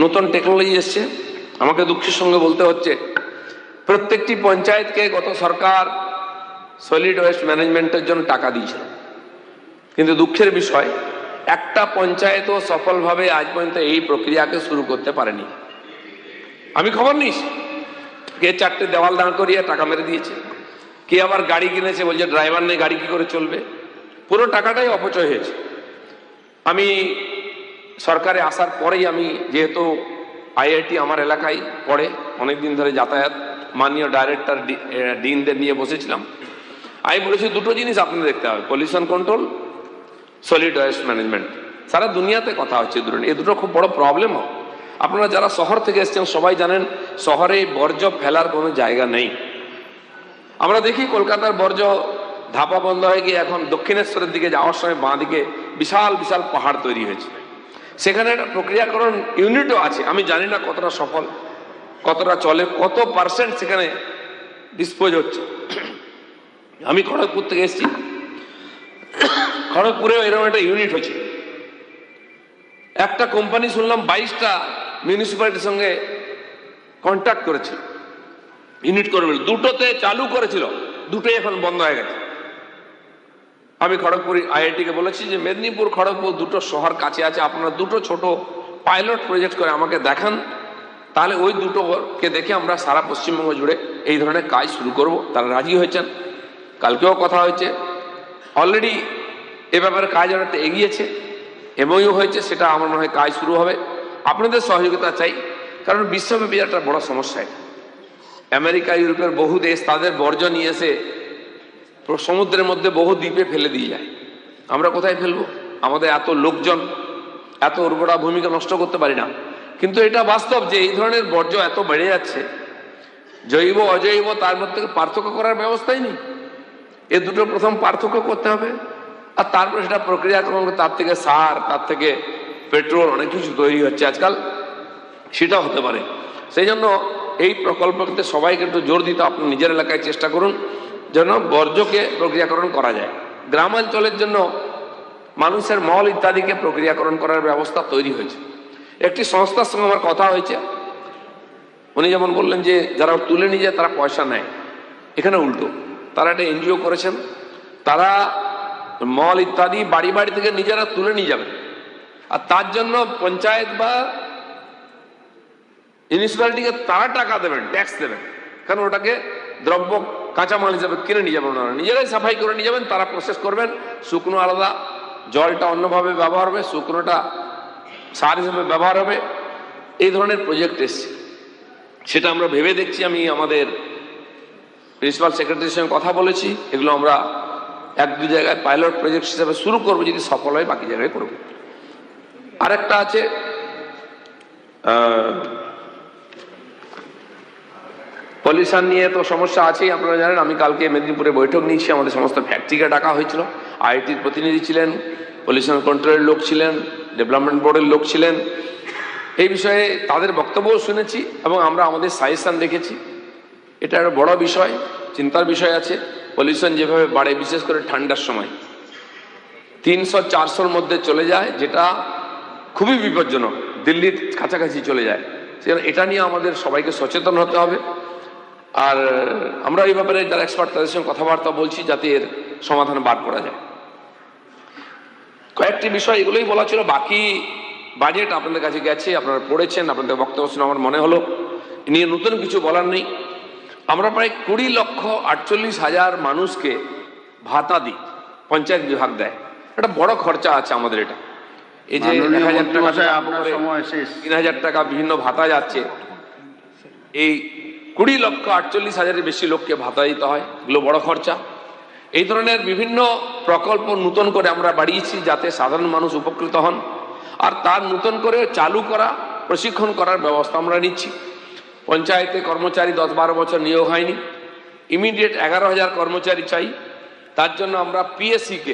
নতুন টেকনোলজি এসছে। আমাকে দুঃখের সঙ্গে বলতে হচ্ছে প্রত্যেকটি পঞ্চায়েতকে গত সরকার সলিড ওয়েস্ট ম্যানেজমেন্টের জন্য টাকা দিয়েছিল, কিন্তু দুঃখের বিষয় একটা পঞ্চায়েতও সফলভাবে আজ পর্যন্ত এই প্রক্রিয়াকে শুরু করতে পারেনি। আমি খবর নিস, কে 4টে দেওয়াল দাঁড় করিয়ে টাকা মেরে দিয়েছে, কে আবার গাড়ি কিনেছে, বলছে ড্রাইভার নেই, গাড়ি কি করে চলবে। পুরো টাকাটাই অপচয় হয়েছে। আমি সরকারে আসার পরেই, আমি যেহেতু আইআইটি আমার এলাকায় পড়ে, অনেকদিন ধরে যাতায়াত, মাননীয় ডাইরেক্টর ডিনদের নিয়ে বসেছিলাম। আমি বলেছি দুটো জিনিস আপনাদের দেখতে হবে, pollution control, solid waste management. সারা দুনিয়াতে কথা হচ্ছে এই দুটো খুব বড় প্রবলেম। আপনারা যারা শহর থেকে এসেছেন সবাই জানেন শহরে বর্জ্য ফেলার কোনো জায়গা নেই। আমরা দেখি কলকাতার বর্জ্য ধাপা বন্ধ হয়ে গিয়ে এখন দক্ষিণেশ্বরের দিকে যাওয়ার সময় বাঁ দিকে বিশাল বিশাল পাহাড় তৈরি হয়েছে। সেখানে একটা প্রক্রিয়াকরণ ইউনিটও আছে। আমি জানি না কতটা সফল, কতটা চলে, কত পার্সেন্ট সেখানে ডিসপোজ হচ্ছে। আমি খড়গপুর থেকে এসেছি, খড়গপুরেও এরকম একটা ইউনিট হচ্ছে। একটা কোম্পানি শুনলাম 22টা মিউনিসিপ্যালিটির সঙ্গে কন্ট্যাক্ট করেছিল ইউনিট করবে, দুটোতে চালু করেছিল, দুটোই এখন বন্ধ হয়ে গেছে। আমি খড়গপুর আইআইটি কে বলেছি যে মেদিনীপুর খড়গপুর দুটো শহর কাছে আছে, আপনারা দুটো ছোট পাইলট প্রজেক্ট করে আমাকে দেখান, তাহলে ওই দুটোকে দেখে আমরা সারা পশ্চিমবঙ্গ জুড়ে এই ধরনের কাজ শুরু করব। তারা রাজি হয়েছেন, কালকেও কথা হয়েছে, অলরেডি এ ব্যাপারে কাজ অনেকটা এগিয়েছে, এমওইউ হয়েছে, সেটা আমার মনে হয় কাজ শুরু হবে। আপনাদের সহযোগিতা চাই, কারণ বিশ্বব্যাপী একটা বড় সমস্যা। আমেরিকা, ইউরোপের বহু দেশ তাদের বর্জ্য নিয়ে এসে সমুদ্রের মধ্যে বহু দ্বীপে ফেলে দিয়ে যায়। আমরা কোথায় ফেলবো? আমাদের এত লোকজন, এত উর্বরা ভূমিকে নষ্ট করতে পারি না। কিন্তু এটা বাস্তব যে এই ধরনের বর্জ্য এত বেড়ে যাচ্ছে, জৈব অজৈব তার মধ্যে পার্থক্য করার ব্যবস্থাই নেই। এ দুটো প্রথম পার্থক্য করতে হবে, আর তারপরে সেটা প্রক্রিয়াকরণ, তার থেকে সার, তার থেকে পেট্রোল, অনেক কিছু তৈরি হচ্ছে আজকাল, সেটা হতে পারে। সেই জন্য এই প্রকল্পতে সবাইকে একটু জোর দিতে, আপনি নিজের এলাকায় চেষ্টা করুন যেন বর্জ্যকে প্রক্রিয়াকরণ করা যায়। গ্রামাঞ্চলের জন্য মানুষের মল ইত্যাদিকে প্রক্রিয়াকরণ করার ব্যবস্থা তৈরি হয়েছে। একটি সংস্থার সঙ্গে আমার কথা হয়েছে, উনি যেমন বললেন যে যারা তুলে নিয়ে যায় তারা পয়সা নেয়, এখানে উল্টো, তারা একটা এনজিও করেছেন, তারা মল ইত্যাদি বাড়ি বাড়ি থেকে নিজেরা তুলে নিয়ে যাবেন, আর তার জন্য পঞ্চায়েত বা মিউনিসিপ্যালিটিকে তারা টাকা দেবেন, ট্যাক্স দেবেন, কারণ ওটাকে দ্রব্য কাঁচামাল হিসাবে কিনে নিয়ে যাবেন, ওনারা নিজেরাই সাফাই করে নিয়ে যাবেন, তারা প্রসেস করবেন, শুকনো আলাদা, জলটা অন্যভাবে ব্যবহার হবে, শুকনোটা সার হিসেবে ব্যবহার হবে। এই ধরনের প্রজেক্ট এসছে, সেটা আমরা ভেবে দেখছি। আমি আমাদের প্রিন্সিপাল সেক্রেটারির সঙ্গে কথা বলেছি, এগুলো আমরা 1-2 জায়গায় পাইলট প্রজেক্ট হিসেবে শুরু করবো, যদি সফল হয় বাকি জায়গায় করবো। আরেকটা আছে পলিউশন নিয়ে, তো সমস্যা আছেই, আপনারা জানেন। আমি কালকে মেদিনীপুরে বৈঠক নিয়েছি, আমাদের সমস্ত ফ্যাক্টরিকে ডাকা হয়েছিল, আইআইটির প্রতিনিধি ছিলেন, পলিউশন কন্ট্রোলের লোক ছিলেন, ডেভেলপমেন্ট বোর্ডের লোক ছিলেন। এই বিষয়ে তাদের বক্তব্যও শুনেছি এবং আমরা আমাদের সাজেশন রেখেছি। এটা একটা বড় বিষয়, চিন্তার বিষয় আছে। পলিউশন যেভাবে বাড়ে, বিশেষ করে ঠান্ডার সময় 300-400-র মধ্যে চলে যায়, যেটা খুবই বিপজ্জনক, দিল্লির কাছাকাছি চলে যায়। সেজন্য এটা নিয়ে আমাদের সবাইকে সচেতন হতে হবে। আর আমরা এই ব্যাপারে যারা এক্সপার্ট তাদের সঙ্গে কথাবার্তা বলছি, যাতে এর সমাধান বার করা যায়। কয়েকটি বিষয় এগুলোই বলা ছিল, বাকি বাজেট আপনাদের কাছে গেছে, আপনারা পড়েছেন, আপনাদের বক্তব্য শুনে আমার মনে হলো নিয়ে নতুন কিছু বলার নেই। আমরা প্রায় 20,48,000 মানুষকে ভাতা দিই, পঞ্চায়েত বিভাগ দেয়, একটা বড় খরচা আছে আমাদের। এটা এই যে 1,000 টাকা, 3,000 টাকা বিভিন্ন ভাতা যাচ্ছে, এই 20,48,000-এর বেশি লোককে ভাতা দিতে হয়, এগুলো বড় খরচা। এই ধরনের বিভিন্ন প্রকল্প নতুন করে আমরা বাড়িয়েছি, যাতে সাধারণ মানুষ উপকৃত হন, আর তার নতুন করে চালু করা, প্রশিক্ষণ করার ব্যবস্থা আমরা নিচ্ছি। পঞ্চায়েতে কর্মচারী 10-12 বছর নিয়োগ হয়নি, ইমিডিয়েট 11,000 কর্মচারী চাই। তার জন্য আমরা পিএসসি কে